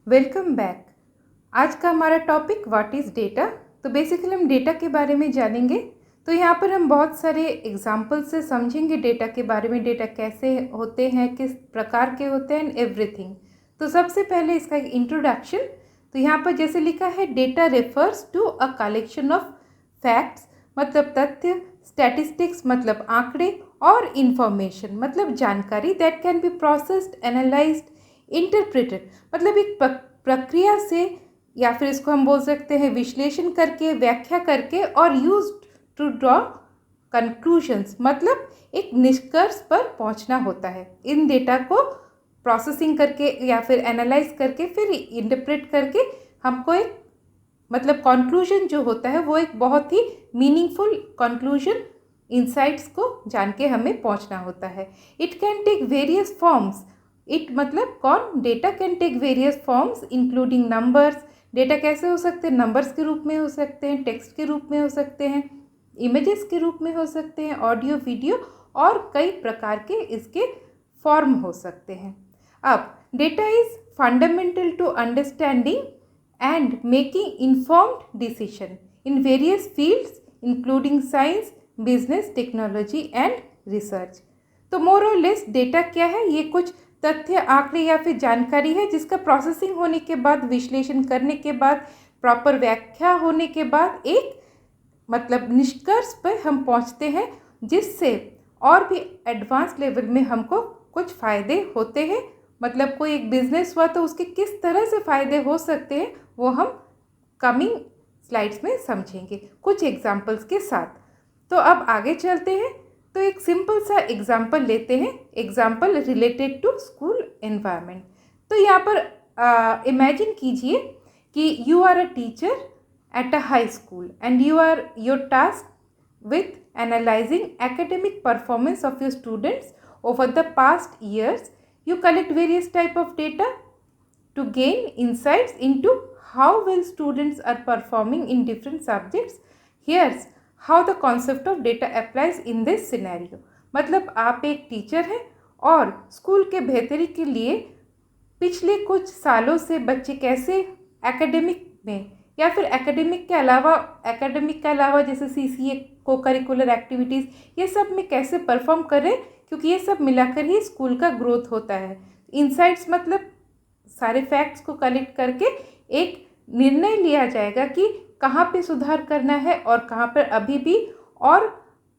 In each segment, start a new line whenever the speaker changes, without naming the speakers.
Welcome back. आज का हमारा टॉपिक व्हाट इज़ डेटा। तो बेसिकली हम डेटा के बारे में जानेंगे। तो यहाँ पर हम बहुत सारे एग्जाम्पल से समझेंगे डेटा के बारे में, डेटा कैसे होते हैं, किस प्रकार के होते हैं एंड एवरीथिंग। तो सबसे पहले इसका एक इंट्रोडक्शन। तो यहाँ पर जैसे लिखा है, data refers to a collection of facts मतलब तथ्य, स्टैटिस्टिक्स मतलब आंकड़े, और इंफॉर्मेशन मतलब जानकारी that can be processed, analysed, interpreted मतलब एक प्रक्रिया से, या फिर इसको हम बोल सकते हैं विश्लेषण करके, व्याख्या करके, और यूज टू ड्रॉ कंक्लूजन्स मतलब एक निष्कर्ष पर पहुंचना होता है। इन डेटा को प्रोसेसिंग करके या फिर एनालाइज करके फिर इंटरप्रेट करके हमको एक मतलब कंक्लूजन जो होता है वो एक बहुत ही मीनिंगफुल कंक्लूजन, इंसाइट्स को जान के हमें पहुंचना होता है। It can take various forms. It मतलब कौन, data can take various forms including numbers. Data कैसे हो सकते हैं, नंबर्स के रूप में हो सकते हैं, टेक्स्ट के रूप में हो सकते हैं, इमेजेस के रूप में हो सकते हैं, ऑडियो, वीडियो, और कई प्रकार के इसके फॉर्म हो सकते हैं। अब data is fundamental to understanding and making informed decision in various fields including science, business, technology and research। तो मोर और लेस डेटा क्या है, ये कुछ तथ्य, आंकड़े या फिर जानकारी है जिसका प्रोसेसिंग होने के बाद, विश्लेषण करने के बाद, प्रॉपर व्याख्या होने के बाद एक मतलब निष्कर्ष पर हम पहुंचते हैं, जिससे और भी एडवांस लेवल में हमको कुछ फ़ायदे होते हैं। मतलब कोई एक बिजनेस हुआ तो उसके किस तरह से फ़ायदे हो सकते हैं वो हम कमिंग स्लाइड्स में समझेंगे कुछ एग्जाम्पल्स के साथ। तो अब आगे चलते हैं। तो एक सिंपल सा एग्जाम्पल लेते हैं, example related to school environment. तो यहाँ पर इमेजिन कीजिए कि you are a teacher at a high school and your task with analyzing academic performance of your students over the past years. You collect various type of data to gain insights into how well students are performing in different subjects. Here's how the concept of data applies in this scenario। मतलब आप एक teacher हैं और school के बेहतरी के लिए पिछले कुछ सालों से बच्चे कैसे एकेडमिक में या फिर एकेडमिक के अलावा जैसे सीसीए, को करिकुलर एक्टिविटीज़, ये सब में कैसे परफॉर्म करें, क्योंकि ये सब मिलाकर ही स्कूल का ग्रोथ होता है। इनसाइट्स मतलब सारे फैक्ट्स को कलेक्ट करके एक निर्णय लिया जाएगा कि कहाँ पे सुधार करना है और कहाँ पर अभी भी और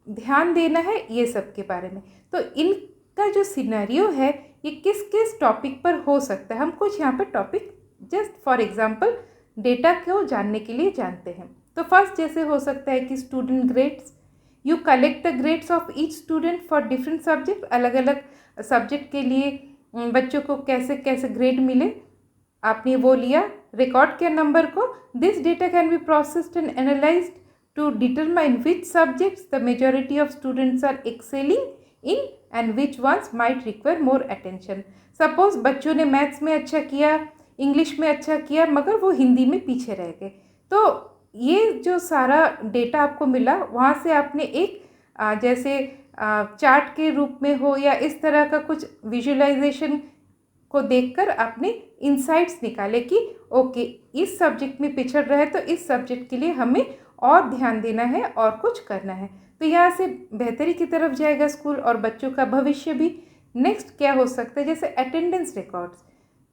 ध्यान देना है, ये सब के बारे में। तो इनका जो सिनेरियो है ये किस किस टॉपिक पर हो सकता है, हम कुछ यहाँ पर topic just for example data को जानने के लिए जानते हैं। तो फर्स्ट जैसे हो सकता है कि student grades, you collect the grades of each student for different subject. अलग अलग सब्जेक्ट के लिए बच्चों को कैसे कैसे ग्रेड मिले, आपने वो लिया, रिकॉर्ड किया नंबर को। This data can be processed and analysed to determine which subjects the majority of students are excelling in and which ones might require more attention. Suppose बच्चों ने मैथ्स में अच्छा किया, इंग्लिश में अच्छा किया, मगर वो हिंदी में पीछे रह गए। तो ये जो सारा डेटा आपको मिला, वहाँ से आपने एक जैसे चार्ट के रूप में हो या इस तरह का कुछ विजुअलाइजेशन को देखकर आपने इंसाइट्स निकाले कि ओके, इस सब्जेक्ट में पिछड़ रहा है तो इस सब्जेक्ट के लिए हमें और ध्यान देना है और कुछ करना है। तो यहाँ से बेहतरी की तरफ जाएगा स्कूल और बच्चों का भविष्य भी। नेक्स्ट क्या हो सकता है, जैसे attendance records.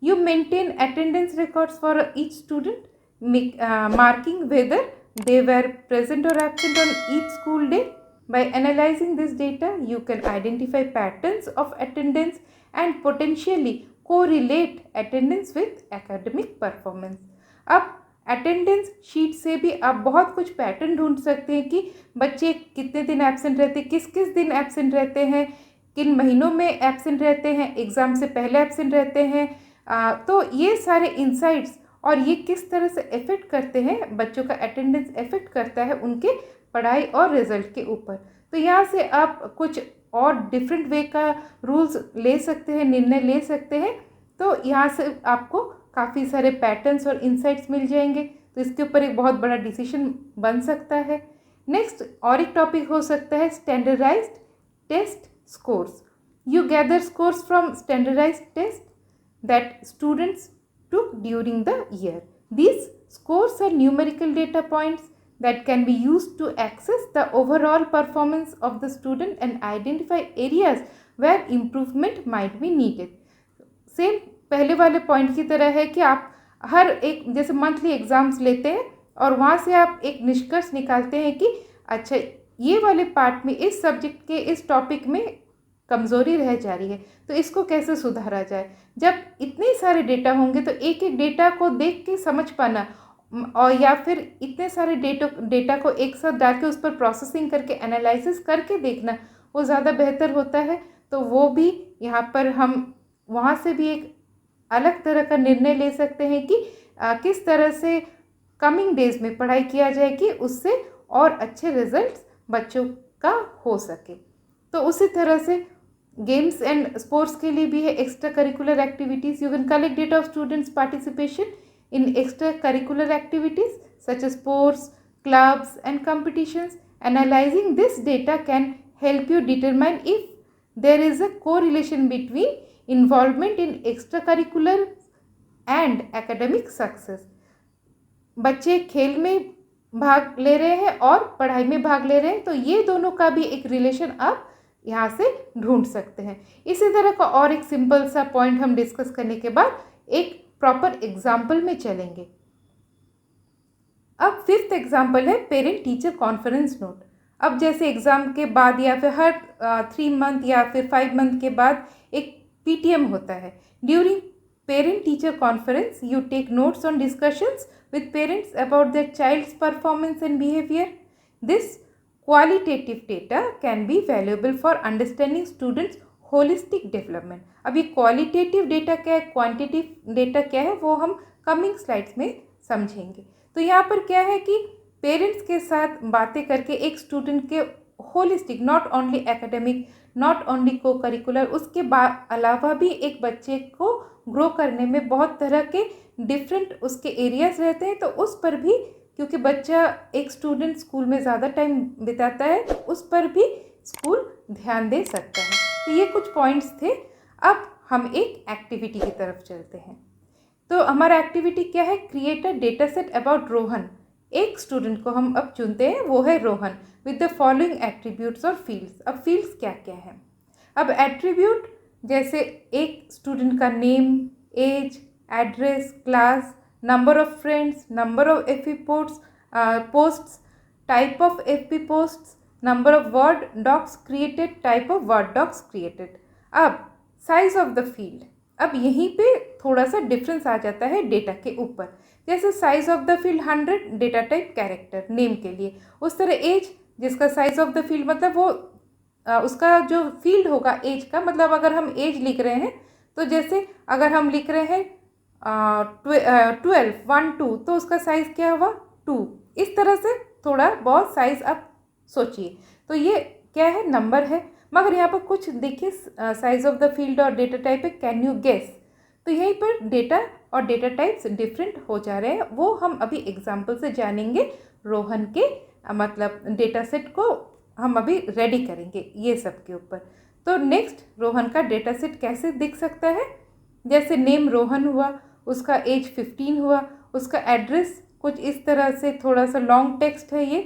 You maintain attendance records for each student, marking whether they were present or absent on each school day. By analyzing this data, you can identify patterns of attendance and potentially correlate attendance with academic performance। अब attendance sheet से भी आप बहुत कुछ pattern ढूंढ सकते हैं कि बच्चे कितने दिन एब्सेंट रहते हैं, किस किस दिन एब्सेंट रहते हैं, किन महीनों में एब्सेंट रहते हैं, एग्ज़ाम से पहले एब्सेंट रहते हैं। तो ये सारे इंसाइट्स और ये किस तरह से इफ़ेक्ट करते हैं, बच्चों का अटेंडेंस इफ़ेक्ट करता है उनके पढ़ाई और रिजल्ट के ऊपर। तो यहाँ से आप कुछ और डिफरेंट वे का रूल्स ले सकते हैं, निर्णय ले सकते हैं। तो यहाँ से आपको काफ़ी सारे पैटर्न्स और इंसाइट्स मिल जाएंगे, तो इसके ऊपर एक बहुत बड़ा डिसीजन बन सकता है। नेक्स्ट और एक टॉपिक हो सकता है standardised test scores. You gather scores from standardised test that students took during the year. These scores are numerical data points that can be used to access the overall performance of the student and identify areas where improvement might be needed. Same पहले वाले point की तरह है कि आप हर एक जैसे monthly exams लेते हैं और वहाँ से आप एक निष्कर्ष निकालते हैं कि अच्छा ये वाले पार्ट में इस सब्जेक्ट के इस टॉपिक में कमज़ोरी रह जा रही है, तो इसको कैसे सुधारा जाए। जब इतने सारे डेटा होंगे तो एक एक डेटा को देख के समझ पाना और या फिर इतने सारे डेटा को एक साथ डाल के उस पर प्रोसेसिंग करके एनालिसिस करके देखना वो ज़्यादा बेहतर होता है। तो वो भी यहाँ पर हम वहाँ से भी एक अलग तरह का निर्णय ले सकते हैं कि किस तरह से कमिंग डेज में पढ़ाई किया जाए कि उससे और अच्छे रिजल्ट्स बच्चों का हो सके। तो उसी तरह से गेम्स एंड स्पोर्ट्स के लिए भी है extra curricular activities. You can collect data of students participation in extracurricular activities such as sports, clubs and competitions. Analyzing this data can help you determine if there is a correlation between involvement in extracurricular and academic success. बच्चे खेल में भाग ले रहे हैं और पढ़ाई में भाग ले रहे हैं, तो ये दोनों का भी एक रिलेशन आप यहाँ से ढूंढ सकते हैं। इसी तरह का और एक सिंपल सा पॉइंट हम डिस्कस करने के बाद एक प्रॉपर एग्जाम्पल में चलेंगे। अब फिफ्थ एग्जाम्पल है पेरेंट टीचर कॉन्फ्रेंस नोट। अब जैसे एग्ज़ाम के बाद या फिर हर 3 मंथ या फिर 5 मंथ के बाद एक PTM होता है। During parent teacher conference you take notes on discussions with parents about their child's performance and behaviour. This qualitative data can be valuable for understanding students holistic development. अब ये qualitative data क्या है, quantitative data क्या है, वो हम coming slides में समझेंगे। तो यहाँ पर क्या है कि पेरेंट्स के साथ बातें करके एक स्टूडेंट के holistic, not only academic, not only को करिकुलर, उसके अलावा भी एक बच्चे को ग्रो करने में बहुत तरह के डिफरेंट उसके एरियाज रहते हैं, तो उस पर भी क्योंकि बच्चा एक स्टूडेंट स्कूल में ज़्यादा टाइम बिताता है तो उस पर भी स्कूल ध्यान दे सकता है। तो ये कुछ पॉइंट्स थे। अब हम एक एक्टिविटी की तरफ चलते हैं। तो हमारा एक्टिविटी क्या है, create a data set about Rohan. एक स्टूडेंट को हम अब चुनते हैं, वो है Rohan, with the following attributes और फील्ड्स। अब फील्ड्स क्या क्या है। अब एट्रीब्यूट जैसे एक स्टूडेंट का name, age, address, class, number of friends, number of FB posts, type of FB posts, number of word docs created, type of word docs created. अब साइज ऑफ द फील्ड, अब यहीं पे थोड़ा सा difference आ जाता है data के ऊपर। जैसे size of the field 100, data type character name के लिए। उस तरह एज, जिसका साइज ऑफ द फील्ड मतलब वो उसका जो फील्ड होगा एज का, मतलब अगर हम एज लिख रहे हैं तो जैसे अगर हम लिख रहे हैं 12, 1, 2, तो उसका साइज़ क्या हुआ 2। इस तरह से थोड़ा बहुत साइज़ आप सोचिए। तो ये क्या है, नंबर है। मगर यहाँ पर कुछ देखिए साइज ऑफ द फील्ड और डेटा टाइप है, कैन यू गेस। तो यहीं पर डेटा और डेटा टाइप्स डिफरेंट हो जा रहे हैं, वो हम अभी एग्जाम्पल से जानेंगे। रोहन के मतलब डेटा सेट को हम अभी रेडी करेंगे ये सब के ऊपर। तो नेक्स्ट, रोहन का डेटा सेट कैसे दिख सकता है। जैसे नेम रोहन हुआ, उसका एज 15 हुआ, उसका एड्रेस कुछ इस तरह से थोड़ा सा लॉन्ग टेक्स्ट है ये,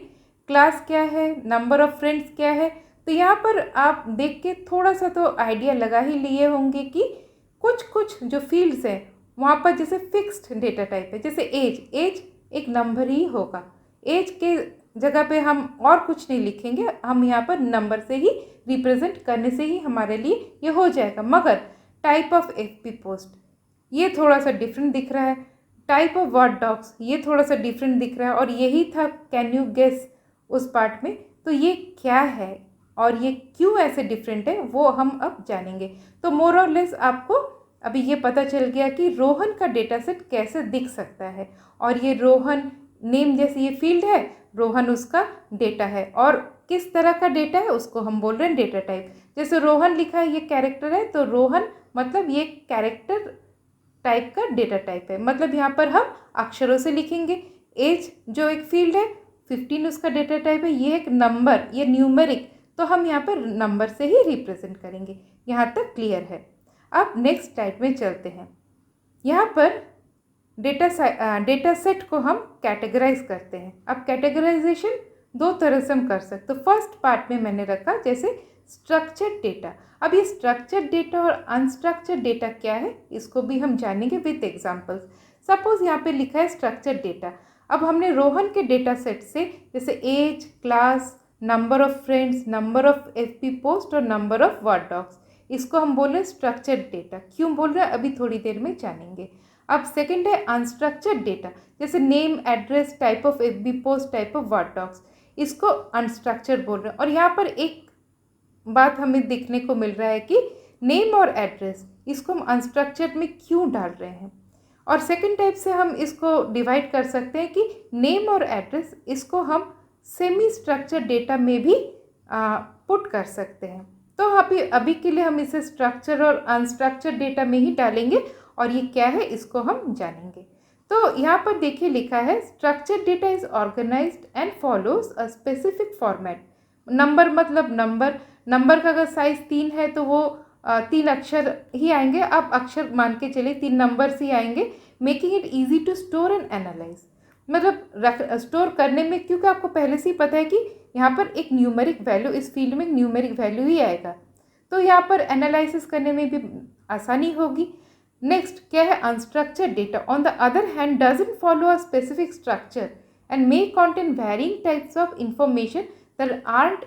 क्लास क्या है, नंबर ऑफ फ्रेंड्स क्या है। तो यहाँ पर आप देख के थोड़ा सा तो आइडिया लगा ही लिए होंगे कि कुछ जो फील्ड्स हैं वहाँ पर जैसे फिक्स्ड डेटा टाइप है। जैसे एज एक नंबर ही होगा, एज के जगह पे हम और कुछ नहीं लिखेंगे, हम यहाँ पर नंबर से ही रिप्रेजेंट करने से ही हमारे लिए ये हो जाएगा। मगर टाइप ऑफ FB पोस्ट ये थोड़ा सा डिफरेंट दिख रहा है, टाइप ऑफ वर्ड डॉक्स ये थोड़ा सा डिफरेंट दिख रहा है, और यही था कैन यू गेस उस पार्ट में। तो ये क्या है और ये क्यों ऐसे डिफरेंट है वो हम अब जानेंगे। तो मोर और लेस आपको अभी ये पता चल गया कि रोहन का डेटा सेट कैसे दिख सकता है। और ये रोहन नेम जैसे ये फील्ड है, रोहन उसका डेटा है, और किस तरह का डेटा है उसको हम बोल रहे हैं डेटा टाइप। जैसे रोहन लिखा है ये कैरेक्टर है, तो रोहन मतलब ये कैरेक्टर टाइप का डेटा टाइप है, मतलब यहाँ पर हम अक्षरों से लिखेंगे। एज जो एक फील्ड है 15 उसका डेटा टाइप है, ये एक नंबर, ये न्यूमेरिक, तो हम यहाँ पर नंबर से ही रिप्रेजेंट करेंगे। यहाँ तक क्लियर है। अब नेक्स्ट स्लाइड में चलते हैं। यहाँ पर डेटा सेट को हम कैटेगराइज करते हैं। अब कैटेगराइजेशन दो तरह से हम कर सकते। तो फर्स्ट पार्ट में मैंने रखा जैसे स्ट्रक्चर्ड डेटा। अब ये स्ट्रक्चर्ड डेटा और अनस्ट्रक्चर्ड डेटा क्या है इसको भी हम जानेंगे विद एग्जांपल्स। सपोज यहाँ पे लिखा है स्ट्रक्चर्ड डेटा। अब हमने रोहन के डेटा सेट से जैसे age, class, number of friends, number of FB post और नंबर ऑफ वर्ड डॉक्स, इसको हम बोल रहे हैं स्ट्रक्चर्ड डेटा। क्यों बोल रहे हैं अभी थोड़ी देर में जानेंगे। अब सेकंड है अनस्ट्रक्चर्ड डेटा, जैसे name, address, type of FB post, type of word docs, इसको अनस्ट्रक्चर्ड बोल रहे हैं। और यहाँ पर एक बात हमें देखने को मिल रहा है कि नेम और एड्रेस इसको हम अनस्ट्रक्चर्ड में क्यों डाल रहे हैं। और सेकंड टाइप से हम इसको डिवाइड कर सकते हैं कि नेम और एड्रेस इसको हम सेमी स्ट्रक्चर्ड डेटा में भी पुट कर सकते हैं। तो अभी के लिए हम इसे स्ट्रक्चर और अनस्ट्रक्चर्ड डेटा में ही डालेंगे और ये क्या है इसको हम जानेंगे। तो यहाँ पर देखिए लिखा है structured data is organised and follows a specific format. Number मतलब नंबर का अगर साइज 3 है तो वो 3 अक्षर ही आएंगे। आप अक्षर मान के चले 3 नंबर्स ही आएंगे। Making it easy to store and analyse, मतलब स्टोर करने में, क्योंकि आपको पहले से ही पता है कि यहाँ पर एक न्यूमेरिक वैल्यू, इस फील्ड में न्यूमेरिक वैल्यू ही आएगा, तो यहाँ पर एनालिसिस करने में भी आसानी होगी। नेक्स्ट क्या है unstructured data. On the other hand doesn't follow a specific structure and may contain varying types of information that aren't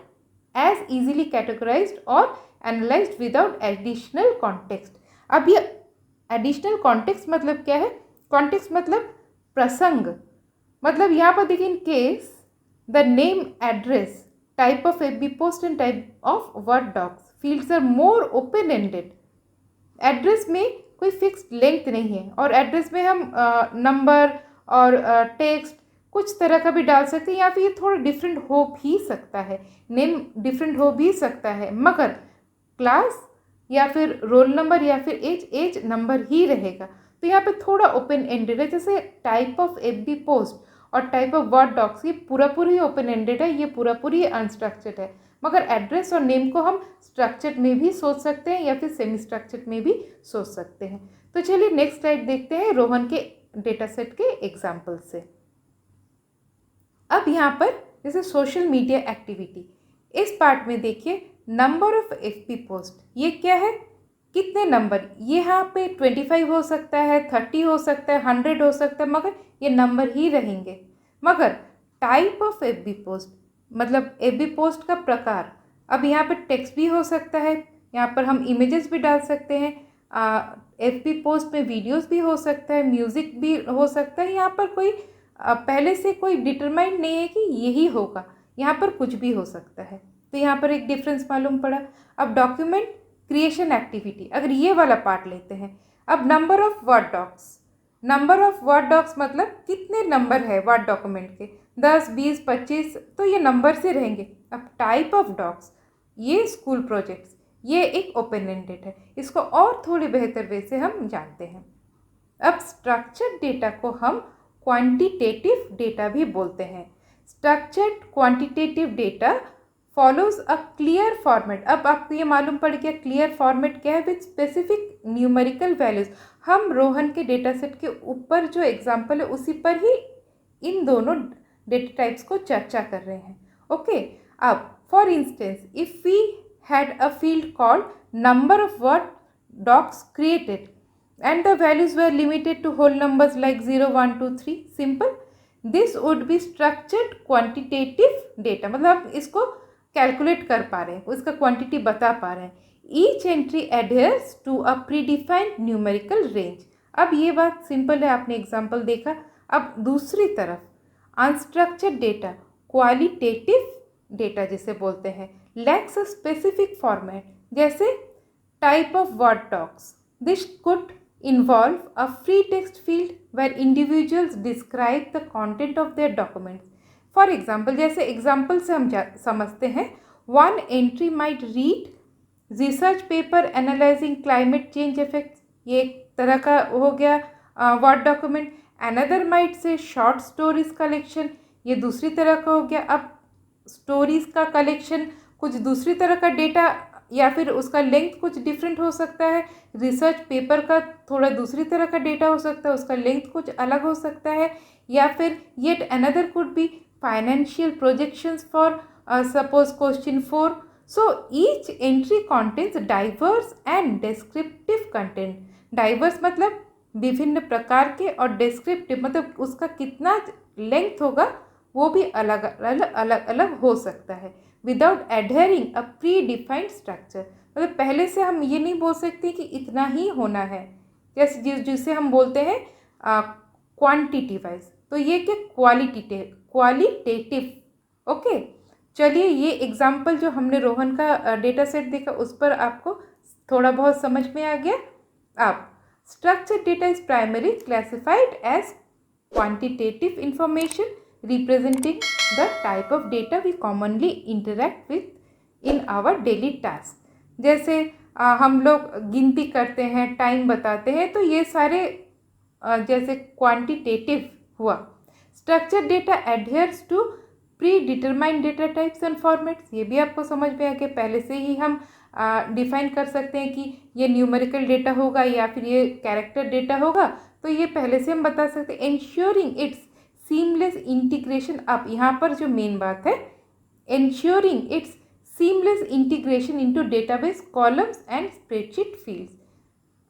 as easily categorised और एनालाइज्ड विदाउट एडिशनल कॉन्टेक्स्ट। अब ये एडिशनल कॉन्टेक्स्ट मतलब क्या है, कॉन्टेक्स्ट मतलब प्रसंग, मतलब यहाँ पर देखिए in case the name, address, type of FB post and type of word docs fields are more open ended. Address में कोई फिक्स्ड लेंथ नहीं है और एड्रेस में हम नंबर और टेक्स्ट कुछ तरह का भी डाल सकते हैं, या फिर ये थोड़ा डिफरेंट हो भी सकता है, नेम डिफरेंट हो भी सकता है, मगर क्लास या फिर रोल नंबर या फिर एज नंबर ही रहेगा। तो यहाँ पे थोड़ा ओपन एंडेड है। जैसे टाइप ऑफ एफबी पोस्ट और टाइप ऑफ वर्ड डॉक्स ये पूरा ही ओपन एंडेड है, ये पूरी अनस्ट्रक्चर्ड है, मगर एड्रेस और नेम को हम स्ट्रक्चर्ड में भी सोच सकते हैं या फिर सेमी स्ट्रक्चर्ड में भी सोच सकते हैं। तो चलिए नेक्स्ट स्लाइड देखते हैं रोहन के डेटा सेट के एग्जाम्पल से। अब यहाँ पर जैसे सोशल मीडिया एक्टिविटी, इस पार्ट में देखिए नंबर ऑफ एफबी पोस्ट, ये क्या है, कितने नंबर, ये यहाँ पे 25 हो सकता है, 30 हो सकता है, 100 हो सकता है, मगर ये नंबर ही रहेंगे। मगर टाइप ऑफ एफबी पोस्ट मतलब एफबी पोस्ट का प्रकार, अब यहाँ पर टेक्स्ट भी हो सकता है, यहाँ पर हम इमेजेस भी डाल सकते हैं, एफबी पोस्ट में वीडियोस भी हो सकता है, म्यूज़िक भी हो सकता है। यहाँ पर कोई पहले से कोई डिटरमाइंड नहीं है कि यही होगा, यहाँ पर कुछ भी हो सकता है। तो यहाँ पर एक डिफरेंस मालूम पड़ा। अब डॉक्यूमेंट क्रिएशन एक्टिविटी, अगर ये वाला पार्ट लेते हैं, अब number of word docs, number of word docs मतलब कितने नंबर है वर्ड डॉक्यूमेंट के, 10, 20, 25, तो ये नंबर से रहेंगे। अब टाइप ऑफ डॉक्स, ये स्कूल प्रोजेक्ट्स, ये एक ओपन एंडेड है, इसको और थोड़ी बेहतर वे से हम जानते हैं। अब स्ट्रक्चर्ड डेटा को हम क्वांटिटेटिव डेटा भी बोलते हैं। Structured quantitative data follows a clear format. अब आपको ये मालूम पड़ गया क्लियर फॉर्मेट क्या है, विद स्पेसिफिक न्यूमेरिकल वैल्यूज। हम रोहन के डेटा सेट के ऊपर जो एग्जाम्पल है उसी पर ही इन दोनों डेटा टाइप्स को चर्चा कर रहे हैं। ओके, अब for instance if we had a field called number of word docs created and the values were limited to whole numbers like 0, 1, 2, 3, simple, this would be structured quantitative data। मतलब आप इसको calculate कर पा रहे हैं, इसका quantity बता पा रहे हैं। Each entry adheres to a predefined numerical range। अब ये बात सिंपल है, आपने एग्जाम्पल देखा। अब दूसरी तरफ अनस्ट्रक्चर्ड डेटा, क्वालिटेटिव डेटा जिसे बोलते हैं, lacks a specific format, जैसे type of word docs। This could involve a free text field where individuals describe the content of their documents। For example, जैसे एग्जाम्पल से हम समझते हैं, one entry might read research paper analyzing climate change effects, ये एक तरह का हो गया word document. another might say short stories collection, ये दूसरी तरह का हो गया। अब स्टोरीज का कलेक्शन कुछ दूसरी तरह का डेटा या फिर उसका लेंथ कुछ डिफरेंट हो सकता है। रिसर्च पेपर का थोड़ा दूसरी तरह का डेटा हो सकता है, उसका लेंथ कुछ अलग हो सकता है। या फिर yet another could be financial projections for suppose question 4. So each entry contains diverse and descriptive content. Diverse मतलब विभिन्न प्रकार के, और descriptive मतलब उसका कितना लेंथ होगा वो भी अलग अलग हो सकता है. Without adhering a predefined structure, मतलब पहले से हम ये नहीं बोल सकते कि इतना ही होना है, जैसे जिसे हम बोलते हैं क्वांटिटी वाइज. तो ये क्या क्वालिटेटिव. ओके, चलिए ये एग्जाम्पल जो हमने रोहन का डेटा सेट देखा उस पर आपको थोड़ा बहुत समझ में आ गया. अब structured data is primary classified as quantitative information representing the type of data we commonly interact with in our daily task. जैसे हम लोग गिनती करते हैं, टाइम बताते हैं, तो ये सारे जैसे क्वांटिटेटिव हुआ. Structured data adheres to predetermined data types and formats. ये भी आपको समझ में आ गया, पहले से ही हम डिफाइन कर सकते हैं कि ये न्यूमेरिकल डेटा होगा या फिर ये कैरेक्टर डेटा होगा, तो ये पहले से हम बता सकते हैं. Ensuring it's seamless integration. अब यहाँ पर जो मेन बात है, ensuring it's seamless integration into database columns and spreadsheet fields.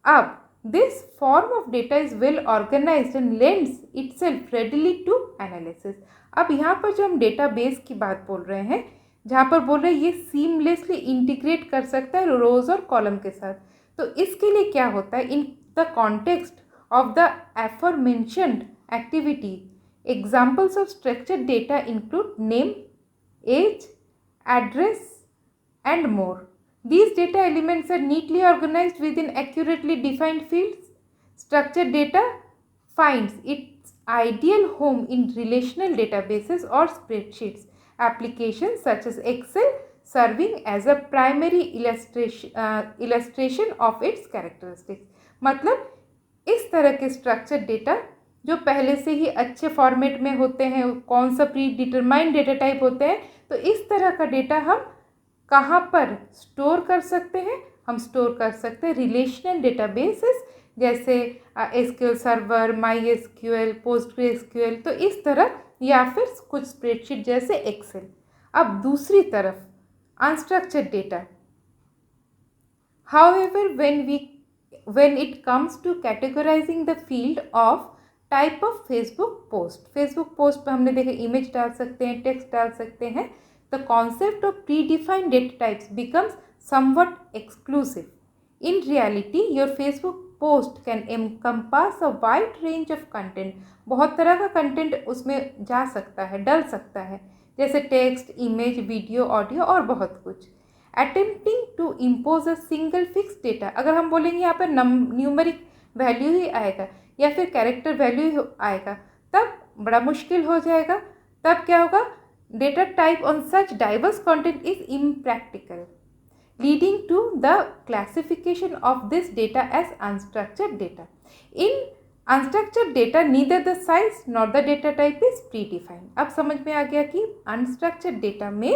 अब this form of data is well organized and lends itself readily to analysis. अब यहाँ पर जो हम डेटाबेस की बात बोल रहे हैं, जहाँ पर बोल रहे हैं ये सीमलेसली इंटीग्रेट कर सकता है रोज और कॉलम के साथ, तो इसके लिए क्या होता है, in the context of the aforementioned activity examples of structured data include name, age, address and more. These data elements are neatly organized within accurately defined fields. Structured data finds its ideal home in relational databases or spreadsheets. Applications such as Excel serving as a primary illustration of its characteristics. मतलब इस तरह के structured data जो पहले से ही अच्छे format में होते हैं, कौन सा प्री डिटरमाइंड डेटा टाइप होते हैं, तो इस तरह का डेटा हम कहाँ पर स्टोर कर सकते हैं, हम स्टोर कर सकते हैं रिलेशनल डेटाबेसेस जैसे एसक्यूएल सर्वर, माई एसक्यूएल, पोस्टग्रेसक्यूएल, तो इस तरह, या फिर कुछ स्प्रेडशीट जैसे एक्सेल. अब दूसरी तरफ unstructured data. However when it comes to categorizing the field of type of Facebook post पे हमने देखा इमेज डाल सकते हैं, टेक्स्ट डाल सकते हैं. The concept of predefined data types becomes somewhat exclusive. In reality, your Facebook post can encompass a wide range of content. बहुत तरह का कंटेंट उसमें जा सकता है, डल सकता है, जैसे टेक्स्ट, इमेज, वीडियो, ऑडियो और बहुत कुछ. Attempting to impose a single fixed data, अगर हम बोलेंगे यहाँ पर न्यूमेरिक वैल्यू ही आएगा या फिर कैरेक्टर वैल्यू ही आएगा, तब बड़ा मुश्किल हो जाएगा. तब क्या होगा, data type on such diverse content is impractical, leading to the classification of this data as unstructured data. In unstructured data, neither the size nor the data type is predefined. अब समझ में आ गया कि unstructured data में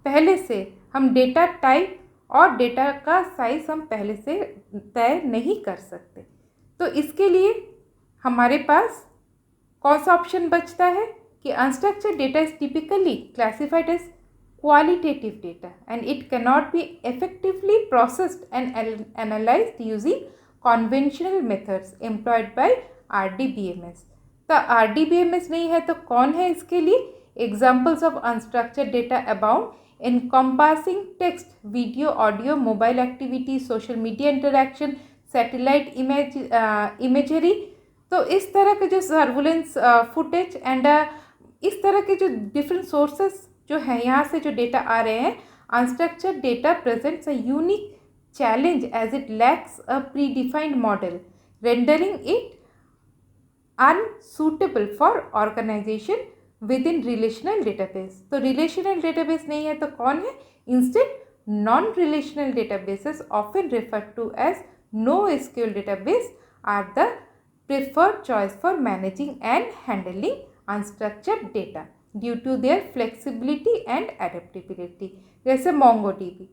पहले से हम डेटा टाइप और डेटा का साइज हम पहले से तय नहीं कर सकते. तो इसके लिए हमारे पास कौन सा ऑप्शन बचता है कि unstructured data is typically classified as qualitative data and it cannot be effectively processed and analyzed using conventional methods employed by RDBMS. तो RDBMS नहीं है तो कौन है इसके लिए? Examples of unstructured data abound encompassing text, video, audio, mobile activity, social media interaction, satellite imagery. तो इस तरह के जो सर्विलेंस फुटेज एंड इस तरह के जो डिफरेंट सोर्सेस जो हैं, यहाँ से जो डेटा आ रहे हैं, unstructured data presents a unique challenge as it lacks a predefined model, rendering it unsuitable for organisation within relational database. तो रिलेशनल डेटाबेस नहीं है तो कौन है? Instead non relational databases often referred to as NoSQL database are the preferred choice for managing and handling unstructured data due to their flexibility and adaptability. जैसे MongoDB.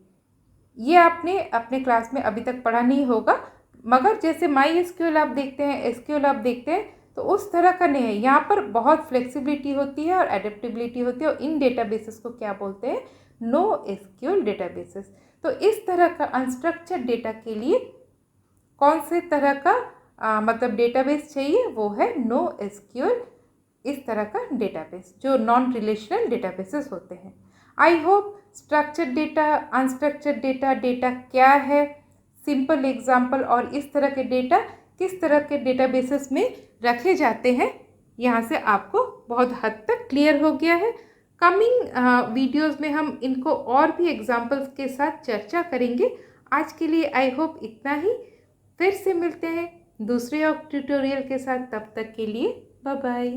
ये आपने अपने क्लास में अभी तक पढ़ा नहीं होगा, मगर जैसे माई एसक्यूएल आप देखते हैं, एसक्यूएल आप देखते हैं, तो उस तरह का नहीं है। यहाँ पर बहुत फ्लेक्सिबिलिटी होती है और एडेप्टेबिलिटी होती है, और इन डेटाबेसेस को क्या बोलते हैं? No SQL databases. तो इस तरह का अनस्ट्रक्चर्ड डेटा के लिए कौन से तरह का मतलब डेटाबेस चाहिए? वो है नो एसक्यूएल, इस तरह का डेटाबेस जो नॉन रिलेशनल डेटाबेसेस होते हैं। I hope structured data, unstructured data, data क्या है, सिंपल एग्जाम्पल, और इस तरह के डेटा किस तरह के डेटाबेसेस में रखे जाते हैं, यहाँ से आपको बहुत हद तक क्लियर हो गया है। कमिंग वीडियोस में हम इनको और भी एग्जाम्पल्स के साथ चर्चा करेंगे। आज के लिए आई होप इतना ही। फिर से मिलते हैं दूसरे ट्यूटोरियल के साथ, तब तक के लिए बाय बाय।